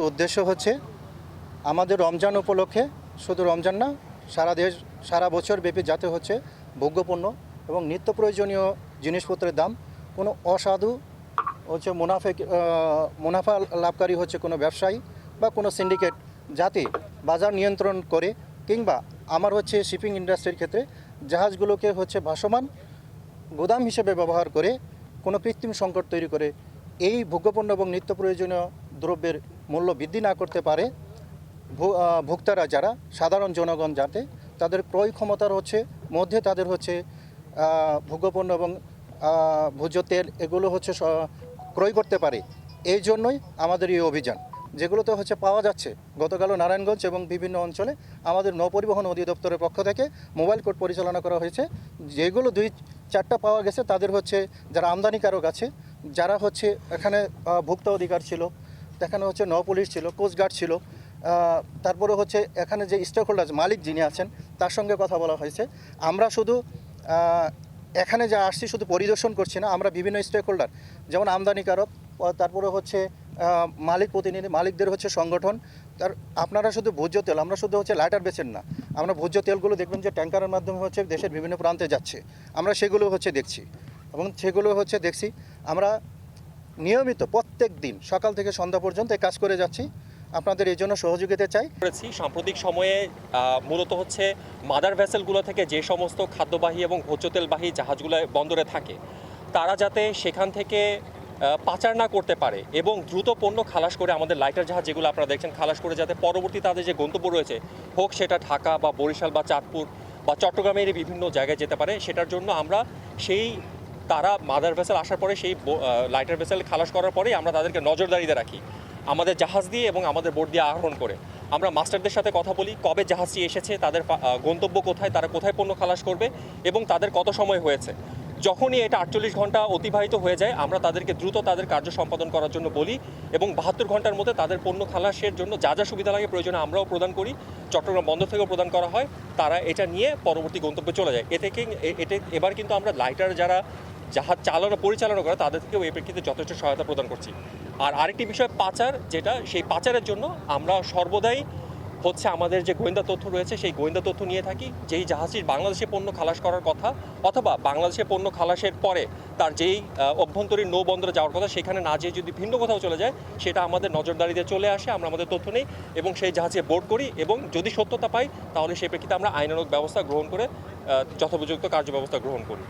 উদ্দেশ্য হচ্ছে আমাদের রমজান উপলক্ষে, শুধু রমজান না, সারা বছর ব্যাপী যাতে হচ্ছে ভোগ্যপণ্য এবং নিত্য প্রয়োজনীয় জিনিসপত্রের দাম কোনো অসাধু হচ্ছে মুনাফা লাভকারী হচ্ছে কোনো ব্যবসায়ী বা কোনো সিন্ডিকেট যাতে বাজার নিয়ন্ত্রণ করে, কিংবা আমার হচ্ছে শিপিং ইন্ডাস্ট্রির ক্ষেত্রে জাহাজগুলোকে হচ্ছে ভাসমান গোদাম হিসেবে ব্যবহার করে কোনো কৃত্রিম সংকট তৈরি করে এই ভোগ্যপণ্য এবং নিত্য প্রয়োজনীয় দ্রব্যের মূল্য বৃদ্ধি না করতে পারে। ভোক্তারা যারা সাধারণ জনগণ যাতে তাদের ক্রয় ক্ষমতার মধ্যে তাদের ভোগ্যপণ্য এবং ভোজ্য তেল এগুলো ক্রয় করতে পারে। এই জন্যই আমাদের এই অভিযান, যেগুলোতে পাওয়া যাচ্ছে। গতকালও নারায়ণগঞ্জ এবং বিভিন্ন অঞ্চলে আমাদের নৌপরিবহন অধিদপ্তরের পক্ষ থেকে মোবাইল কোর্ট পরিচালনা করা হয়েছে। যেগুলো 2-4টা পাওয়া গেছে তাদের যারা আমদানিকারক আছে, যারা এখানে ভোক্তা অধিকার ছিল, এখানে নৌ পুলিশ ছিল, কোস্টগার্ড ছিল, তারপরে এখানে যে স্টেক হোল্ডার মালিক যিনি আছেন তার সঙ্গে কথা বলা হয়েছে। আমরা শুধু এখানে যা আসছি শুধু পরিদর্শন করছি না, আমরা বিভিন্ন স্টেক হোল্ডার যেমন আমদানিকারক, তারপরে মালিক প্রতিনিধি, মালিকদের সংগঠন, আপনারা শুধু ভোজ্য তেল, আমরা শুধু লাইটার বেচেন না, আমরা ভোজ্য তেলগুলো দেখবেন যে ট্যাঙ্কারের মাধ্যমে দেশের বিভিন্ন প্রান্তে যাচ্ছে, আমরা সেগুলো দেখছি এবং সেগুলো দেখছি। আমরা নিয়মিত প্রত্যেক দিন সকাল থেকে সন্ধ্যা পর্যন্ত এই কাজ করে যাচ্ছি। আপনাদের এই জন্য সহযোগিতা চাই। সাম্প্রতিক সময়ে মূলত মাদার ভেসেলগুলো থেকে যে সমস্ত খাদ্যবাহী এবং ভোজ্য তেলবাহী জাহাজগুলো বন্দরে থাকে তারা যাতে সেখান থেকে পাচার না করতে পারে এবং দ্রুত পণ্য খালাস করে আমাদের লাইটার জাহাজ যেগুলো আপনারা দেখছেন খালাস করে যাতে পরবর্তী তাদের যে গন্তব্য রয়েছে, হোক সেটা ঢাকা বা বরিশাল বা চাঁদপুর বা চট্টগ্রামের বিভিন্ন জায়গায় যেতে পারে, সেটার জন্য আমরা তারা মাদার ভেসেল আসার পরে সেই লাইটার ভেসেল খালাস করার পরেই আমরা তাদেরকে নজরদারিতে রাখি আমাদের জাহাজ দিয়ে এবং আমাদের বোট দিয়ে আহরণ করে। আমরা মাস্টারদের সাথে কথা বলি কবে জাহাজটি এসেছে, তাদের গন্তব্য কোথায়, তারা কোথায় পণ্য খালাস করবে এবং তাদের কত সময় হয়েছে। যখনই এটা 48 ঘন্টা অতিবাহিত হয়ে যায় আমরা তাদেরকে দ্রুত তাদের কার্য সম্পাদন করার জন্য বলি এবং 72 ঘন্টার মধ্যে তাদের পণ্য খালাসের জন্য যা যা সুবিধা লাগে প্রয়োজনে আমরাও প্রদান করি, চট্টগ্রাম বন্দর থেকেও প্রদান করা হয়। তারা এটা নিয়ে পরবর্তী গন্তব্যে চলে যায়। এবার কিন্তু আমরা লাইটার যারা জাহাজ পরিচালনা করে তাদের থেকেও এই প্রেক্ষিতে যথেষ্ট সহায়তা প্রদান করছি। আর আরেকটি বিষয় পাচার, যেটা সেই পাচারের জন্য আমরা সর্বদাই আমাদের যে গোয়েন্দা তথ্য রয়েছে সেই গোয়েন্দা তথ্য নিয়ে থাকি। যেই জাহাজটির বাংলাদেশে পণ্য খালাস করার কথা অথবা বাংলাদেশে পণ্য খালাসের পরে তার যেই অভ্যন্তরীণ নৌ বন্দরে যাওয়ার কথা সেখানে না যেয়ে যদি ভিন্ন কোথাও চলে যায় সেটা আমাদের নজরদারিতে চলে আসে, আমরা আমাদের তথ্য নেই এবং সেই জাহাজে বোর্ড করি এবং যদি সত্যতা পাই তাহলে সেই প্রেক্ষিতে আমরা আইনানুগ ব্যবস্থা গ্রহণ করে যথোপযুক্ত কার্যব্যবস্থা গ্রহণ করি।